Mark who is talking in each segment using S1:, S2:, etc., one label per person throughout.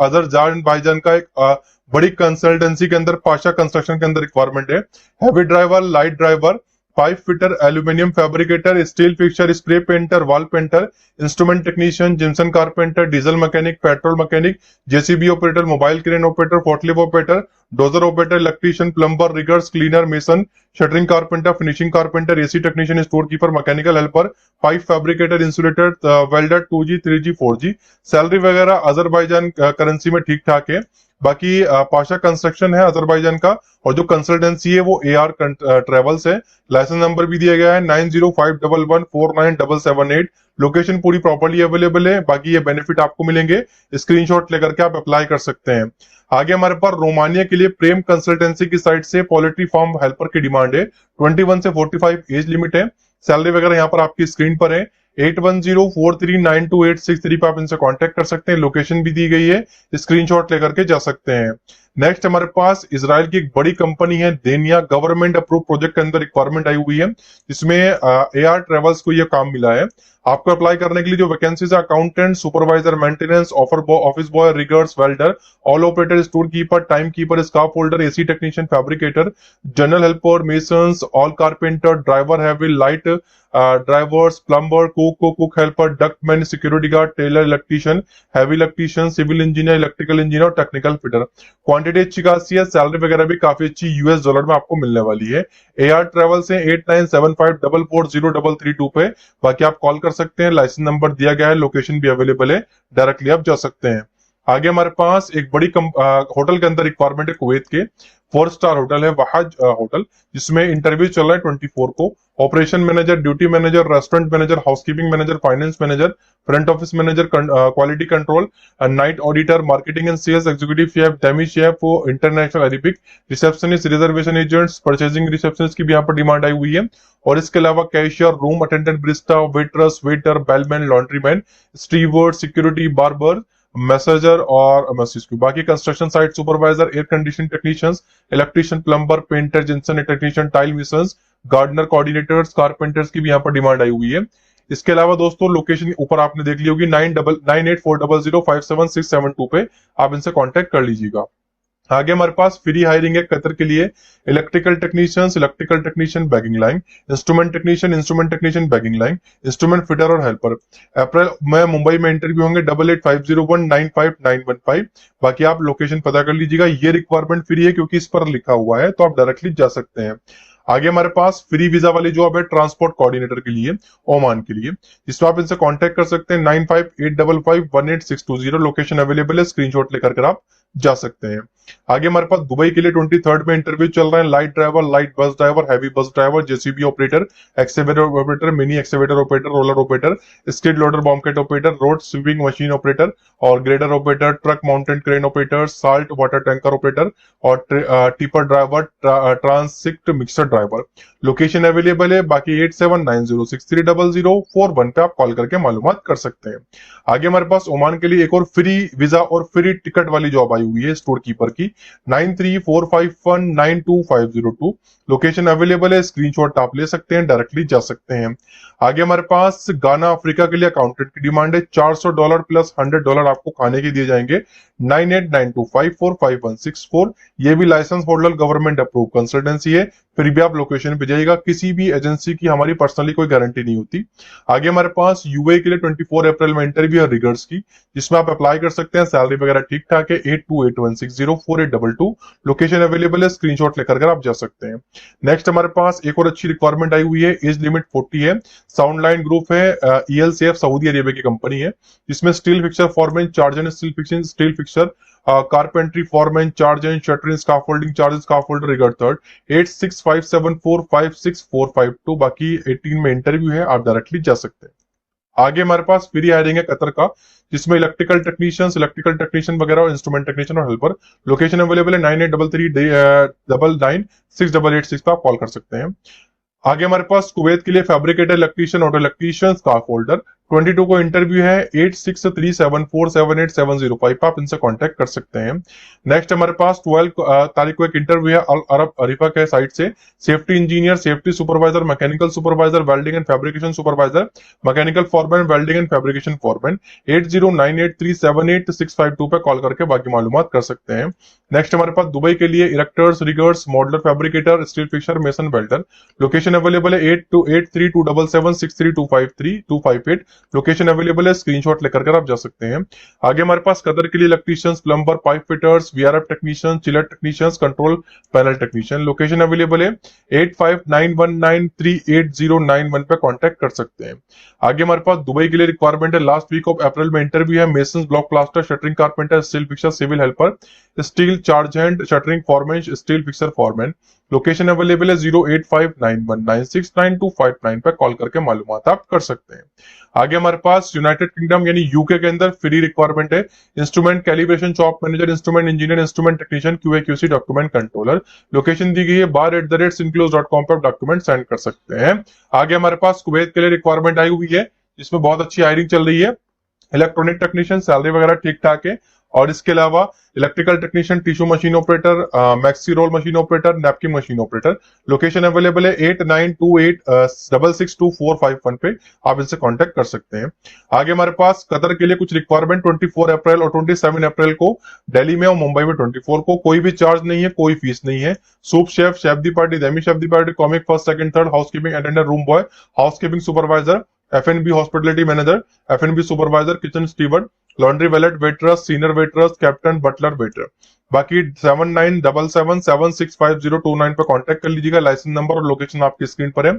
S1: Azerbaijan का एक बड़ी कंसल्टेंसी के अंदर पाशा कंस्ट्रक्शन के अंदर रिक्वायरमेंट है। Heavy driver, light driver, pipe fitter, aluminium fabricator, steel fixer, spray painter, wall painter, instrument technician, jimson carpenter, diesel mechanic, petrol mechanic, JCB operator, mobile crane operator, forklift operator, dozer operator, electrician, plumber, riggers, cleaner, mason, shuttering carpenter, finishing carpenter, AC technician, store keeper, mechanical helper, pipe fabricator, insulator, welder, 2G 3G 4G। Salary वगैरह Azerbaijan currency में ठीक ठाक है। बाकी Pasha construction है Azerbaijan का, और जो कंसल्टेंसी है वो AR ट्रेवल्स है। लाइसेंस नंबर भी दिया गया है 9051149778। लोकेशन पूरी प्रॉपर्ली अवेलेबल है। बाकी ये बेनिफिट आपको मिलेंगे, स्क्रीनशॉट लेकर के आप अप्लाई कर सकते हैं। आगे हमारे पास रोमानिया के लिए प्रेम कंसल्टेंसी की साइड से पोल्ट्री फार्म हेल्पर की डिमांड है। 21 से 45 एज लिमिट है। सैलरी वगैरह यहाँ पर आपकी स्क्रीन पर है। 8104392863 पे आप इनसे कांटेक्ट कर सकते हैं। लोकेशन भी दी गई है, स्क्रीनशॉट लेकर के जा सकते हैं। नेक्स्ट हमारे पास इजराइल की एक बड़ी कंपनी है देनिया, गवर्नमेंट अप्रूव प्रोजेक्ट के अंदर रिक्वायरमेंट आई हुई है, जिसमें AR ट्रेवल्स को यह काम मिला है। आपको अप्लाई करने के लिए जो वैकेंसीज है, accountant, supervisor, maintenance, office boy, riggers, welder, all operator, store keeper, time keeper, scaffolder, AC technician, fabricator, general helper, masons, all carpenter, driver, heavy light drivers, plumber, cook helper, ductman, security guard, tailor, electrician, heavy electrician, civil engineer, electrical engineer और technical fitter. Quantity अच्छी खासी है, salary वगैरह भी काफी अच्छी US dollar में आपको मिलने वाली है। AR ट्रेवल से 8975440332 पे बाकी आप कॉल कर सकते हैं। लाइसेंस नंबर दिया गया है, लोकेशन भी अवेलेबल है, डायरेक्टली आप जा सकते हैं। आगे हमारे पास एक बड़ी होटल के अंदर रिक्वायरमेंट है कुवैत के। 4 स्टार होटल है वहाज होटल, जिसमें इंटरव्यू चल रहा है 24 को। Operation manager, duty manager, restaurant manager, housekeeping manager, finance manager, front office manager, quality control, night auditor, marketing and sales, executive chef, demi chef, international Arabic, receptionist, reservation agents, purchasing receptionist की भी यहाँ पर demand आई हुई है। और इसके अलावा cashier, room attendant, barista, waiters, waiter, bellman, laundryman, steward, security, barber, messenger और बाकी construction site supervisor, air condition technicians, electrician, plumber, painter, जिंसन technician, tile masons, gardener, coordinators, carpenters की भी यहाँ पर डिमांड आई हुई है। इसके अलावा दोस्तों लोकेशन ऊपर आपने देख ली होगी 9840057672 पे आप इनसे कांटेक्ट कर लीजिएगा। आगे हमारे पास फ्री हायरिंग है कतर के लिए। Electrical technician bagging line, instrument technician bagging line, instrument fitter और हेल्पर। अप्रैल में मुंबई में इंटरव्यू होंगे 8850195915। बाकी आप लोकेशन पता कर लीजिएगा। ये रिक्वायरमेंट फ्री है क्योंकि इस पर लिखा हुआ है, तो आप डायरेक्टली जा सकते हैं। आगे हमारे पास फ्री वीजा वाली जॉब है ट्रांसपोर्ट कोऑर्डिनेटर के लिए, ओमान के लिए, जिसमें आप इनसे कांटेक्ट कर सकते हैं 9585518620। लोकेशन अवेलेबल है, स्क्रीनशॉट लेकर कर आप जा सकते हैं। आगे हमारे पास दुबई के लिए 23 में इंटरव्यू चल रहा है। Light driver, light bus driver, heavy bus driver, JCB operator, excavator operator, mini excavator operator, roller operator, skid loader Bobcat operator, road sweeping machine operator और grader operator, truck mounted crane operator, salt water tanker operator और tipper driver, transit mixer driver. Location available है। बाकी 8790630041 पे आप call करके मालूमात कर सकते हैं। आगे हमारे पास ओमान के लिए एक और फ्री वीजा और फ्री टिकट वाली जॉब आई हुई है स्टोर कीपर की 9345192502। लोकेशन अवेलेबल है, स्क्रीनशॉट आप ले सकते हैं, डायरेक्टली जा सकते हैं। आगे हमारे पास गाना अफ्रीका के लिए अकाउंटेंट की डिमांड है। $400 प्लस $100 आपको खाने के दिए जाएंगे। 9892545164। ये भी licence holder government approve consultancy है, फिर भी आप लोकेशन पे जाइएगा। किसी भी एजेंसी की हमारी पर्सनली कोई गारंटी नहीं होती। आगे हमारे पास यूए के लिए 24 अप्रैल में इंटरव्यू है रिगर्स की, जिसमें आप अप्लाई कर सकते हैं। सैलरी वगैरह ठीक ठाक है। 8281604822। लोकेशन अवेलेबल है, स्क्रीनशॉट लेकर आप जा सकते हैं। नेक्स्ट हमारे पास एक और अच्छी रिक्वायरमेंट आई हुई है। एज लिमिट 40 है। साउंड लाइन ग्रुप है, ELCF सऊदी अरेबिया की कंपनी है, जिसमें steel fixer foreman, charge hand steel fixer, carpentry foreman, charge hand shuttering, scaffolding charge, scaffolder, rigger third. 8657456452। बाकी 18 में इंटरव्यू है, आप डायरेक्टली जा सकते हैं। आगे हमारे पास फ्री हायरिंग है कतर का, जिसमें इलेक्ट्रिकल टेक्नीशियन वगैरह और इंस्ट्रूमेंट टेक्नीशियन और हेल्पर। लोकेशन अवेलेबल है 9833996886 पे आप कॉल कर सकते हैं। आगे हमारे पास कुवैत के लिए fabricator, electrician, auto electrician, scarf holder, 22 को इंटरव्यू है। 8637478705 आप इनसे कांटेक्ट कर सकते हैं। नेक्स्ट हमारे पास 12 तारीख को एक इंटरव्यू है अल अरब अरीफा के साइड से, safety engineer, safety supervisor, mechanical supervisor, welding and fabrication supervisor, mechanical foreman, welding and fabrication foreman. 8098378652 पे कॉल करके बाकी मालूमात कर सकते हैं। नेक्स्ट हमारे पास दुबई के लिए erectors, riggers, modeller fabricator, steel fixer, mason, welder. Location available है 82832776253258। लोकेशन अवेलेबल है, स्क्रीनशॉट लेकर कर आप जा सकते हैं। आगे हमारे पास कतर के लिए electricians, plumber, pipe fitters, VRF technician, chiller technicians, control panel technician. Location available है 8591938091 पे कांटेक्ट कर सकते हैं। आगे हमारे पास दुबई के लिए रिक्वायरमेंट है, लास्ट वीक ऑफ अप्रैल में इंटरव्यू है। Mason, block plaster, shuttering carpenter, steel fixer, civil helper, steel charge hand, shuttering foreman, steel fixer foreman. Location available है 085919692559 पे कॉल करके मालूमात आप कर सकते हैं। आगे हमारे पास यूनाइटेड किंगडम यानी यूके के अंदर फ्री रिक्वायरमेंट है, instrument calibration shop manager, instrument engineer, instrument technician, QA/QC, document controller. Location दी गई है bar@sinclose.com पर डॉक्यूमेंट सेंड कर सकते हैं। आगे हमारे पास कुवैत के लिए रिक्वायरमेंट आई हुई है, जिसमें बहुत अच्छी हायरिंग चल रही है। इलेक्ट्रॉनिक टेक्नीशियन, सैलरी वगैरह ठीक ठाक है। और इसके अलावा electrical technician, tissue machine operator, maxi roll machine operator, napkin machine operator. Location available है 8928662451 पे आप इनसे कांटेक्ट कर सकते हैं। आगे हमारे पास कतर के लिए कुछ रिक्वायरमेंट 24 अप्रैल और 27 अप्रैल को दिल्ली में और मुंबई में 24 को। कोई भी चार्ज नहीं है, कोई फीस नहीं है। Soup chef, chef de party, demi chef de party, commis first second third, housekeeping attendant, room boy, housekeeping supervisor, FNB hospitality manager, FNB supervisor, kitchen steward, laundry valet, waiters, senior waiters, captain, butler, waiter. बाकी 7977765029 पे contact कर लीजिएगा। Licence number और location आपकी screen पर है,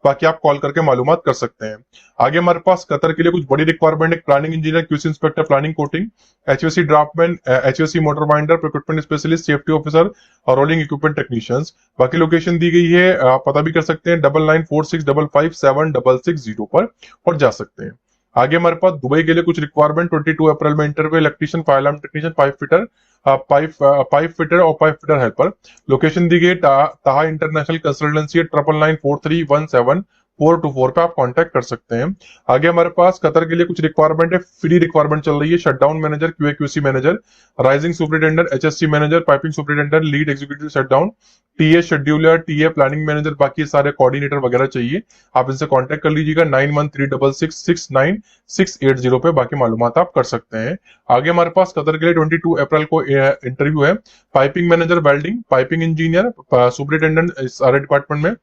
S1: बाकी आप कॉल करके मालूमात कर सकते हैं। आगे हमारे पास कतर के लिए कुछ बड़ी रिक्वायरमेंट है, planning engineer, QC inspector, planning coating, HVAC draftsman, HVAC motor binder, equipment specialist, safety officer और रोलिंग इक्विपमेंट टेक्नीशियंस। बाकी लोकेशन दी गई है, आप पता भी कर सकते हैं 9946555760 पर और जा सकते हैं। आगे हमारे पास दुबई के लिए कुछ रिक्वायरमेंट 22 अप्रैल में interview, electrician, fire alarm technician, pipe fitter, pipe fitter और पाइप फिटर हेल्पर। लोकेशन दी गई ताहा इंटरनेशनल कंसल्टेंसी 9993174224 पे आप कांटेक्ट कर सकते हैं। आगे हमारे पास कतर के लिए कुछ रिक्वायरमेंट है, फ्री रिक्वायरमेंट चल रही है। Shutdown manager, QA/QC manager, rising superintendent, HSC manager, piping superintendent, lead executive shutdown, TA scheduler, TA planning manager, बाकी सारे कोऑर्डिनेटर वगैरह चाहिए, आप इनसे कांटेक्ट कर लीजिएगा 9136669680 पे बाकी मालूमात आप कर सकते हैं। आगे हमारे पास कतर के लिए 22 अप्रैल को इंटरव्यू है, piping manager, welding, piping engineer, superintendent सारे डिपार्टमेंट में,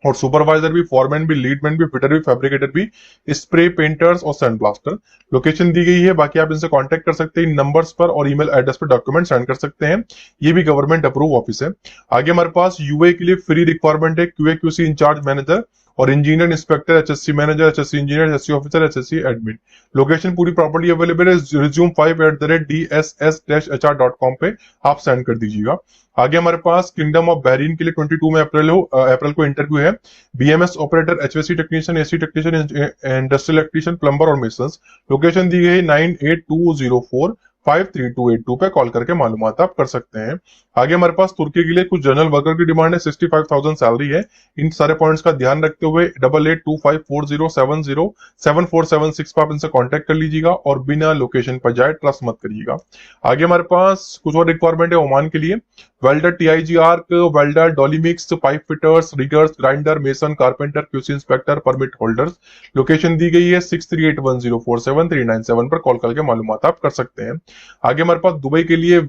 S1: और सुपरवाइजर भी, फॉरमैन भी, लीडमैन भी, फिटर भी, फैब्रिकेटर भी, स्प्रे पेंटर्स और सैंड ब्लास्टर। लोकेशन दी गई है, बाकी आप इनसे कांटेक्ट कर सकते हैं इन नंबर्स पर और ईमेल एड्रेस पर डॉक्यूमेंट सेंड कर सकते हैं। ये भी गवर्नमेंट अप्रूव ऑफिस है। आगे हमारे पास UAE के लिए फ्री रिक्वायरमेंट है, QA/QC इंचार्ज मैनेजर और engineer inspector, HSC manager, HSC engineer, HSC officer, HSC admin. Location पूरी प्रॉपर्टी अवेलेबल है, resume5@dss-hr.com पे आप सेंड कर दीजिएगा। आगे हमारे पास किंगडम ऑफ बहरीन के लिए 22 में अप्रैल को इंटरव्यू है, BMS operator, HVAC technician, AC technician, industrial electrician, plumber और मेसन्स। लोकेशन दी गई 9820453282 पे कॉल करके मालूमात आप कर सकते हैं। आगे हमारे पास तुर्की के लिए कुछ जनरल वर्कर की डिमांड है, 65,000 सैलरी है। इन सारे पॉइंट्स का ध्यान रखते हुए 882540707476 पर आप इनसे कांटेक्ट कर लीजिएगा और बिना लोकेशन पर जाए ट्रस्ट मत करिएगा। आगे हमारे पास कुछ और रिक्वायरमेंट है ओमान के लिए, वेल्डर, TIG आर्क, वेल्डर, डॉलीमिक्स, pipe fitters, riggers, grinder, mason, carpenter, QC inspector, permit holders. Location दी गई है 6381047397 पर कॉल करके मालूमात आप कर सकते हैं। आगे हमारे पास दुबई के लिए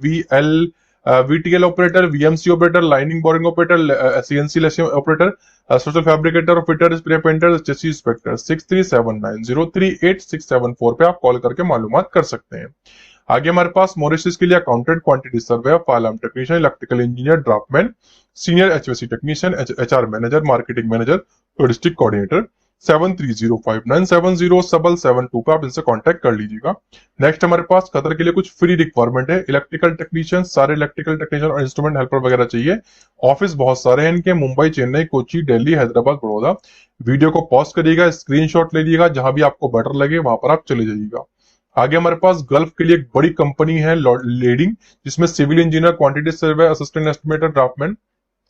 S1: VTL operator, VMC operator, lining boring operator, CNC lacing operator, social fabricator और फिटर, स्प्रे पेंटर, चेसी इंस्पेक्टर 6379038674 पे आप कॉल करके मालूमात कर सकते हैं। आगे हमारे पास मॉरिशस के लिए accountant, quantity survey, fire alarm technician, electrical engineer, draftsman, senior HVAC technician, HR manager, marketing manager, logistic coordinator 7305970772 पे आप इनसे कांटेक्ट कर लीजिएगा। नेक्स्ट हमारे पास कतर के लिए कुछ फ्री रिक्वायरमेंट है, इलेक्ट्रिकल टेक्नीशियन, सारे इलेक्ट्रिकल टेक्नीशियन और इंस्ट्रूमेंट हेल्पर वगैरह चाहिए। ऑफिस बहुत सारे हैं इनके, मुंबई, चेन्नई, कोची, दिल्ली, हैदराबाद, बड़ौदा। वीडियो को पॉज करिएगा, स्क्रीनशॉट ले लीजिएगा, जहां भी आपको बेटर लगे वहां पर आप चले जाइएगा। आगे हमारे पास गल्फ के लिए एक बड़ी कंपनी है लीडिंग, जिसमें civil engineer, quantity survey, assistant estimator, draftsman,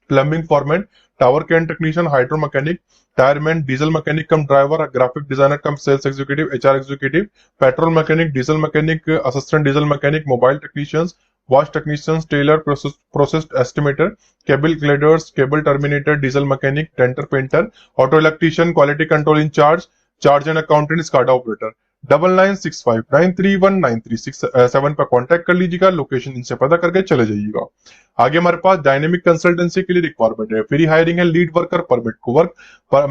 S1: plumbing foreman, tower crane technician, hydro mechanic, tyreman, diesel mechanic cum driver, graphic designer cum sales executive, HR executive, petrol mechanic, diesel mechanic, assistant diesel mechanic, mobile technicians, watch technicians, tailor, process estimator, cable glanders, cable terminator, diesel mechanic, denter painter, auto electrician, quality control incharge, charge and accountant, SCADA operator. 9965931936 पर contact कर लीजिएगा, location इनसे पता करके चले जाइएगा। आगे हमारे पास डायनेमिक कंसल्टेंसी के लिए रिक्वायरमेंट है, फ्री हायरिंग है, लीड वर्कर, परमिट को work,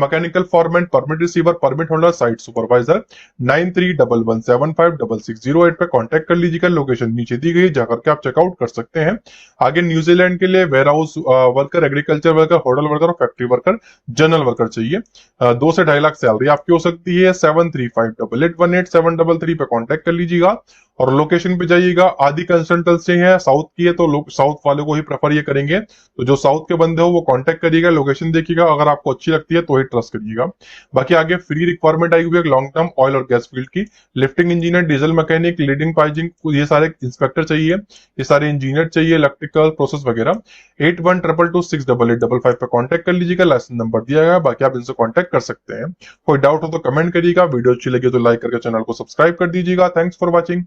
S1: mechanical foreman, permit receiver, permit holder, site supervisor. 9311756608 पे कांटेक्ट कर लीजिएगा, लोकेशन नीचे दी गई, जाकर के आप चेकआउट कर सकते हैं। आगे न्यूजीलैंड के लिए warehouse worker, agriculture worker, hotel worker और फैक्ट्री वर्कर, जनरल वर्कर चाहिए। 2 से 2.5 लाख सैलरी आपकी हो सकती है। 7358881733 पे कांटेक्ट कर लीजिएगा और लोकेशन पे जाइएगा। आदि कंसल्टेंसी है, साउथ की है, तो लोग साउथ वाले को ही प्रेफर ये करेंगे, तो जो साउथ के बंदे हो वो कांटेक्ट करिएगा, लोकेशन देखिएगा, अगर आपको अच्छी लगती है तो ही ट्रस्ट करिएगा। बाकी आगे फ्री रिक्वायरमेंट आई हुई है लॉन्ग टर्म ऑयल और गैस फील्ड की, lifting engineer, diesel mechanic, leading piping, ये सारे इंस्पेक्टर चाहिए, ये सारे इंजीनियर चाहिए, इलेक्ट्रिकल प्रोसेस वगैरह। 8122688855 पे कांटेक्ट कर लीजिएगा, लाइसेंस नंबर दिया गया, बाकी आप इनसे कांटेक्ट कर सकते हैं। कोई डाउट हो तो कमेंट करिएगा, वीडियो अच्छी लगी तो लाइक करके चैनल को सब्सक्राइब कर दीजिएगा। Thanks for watching.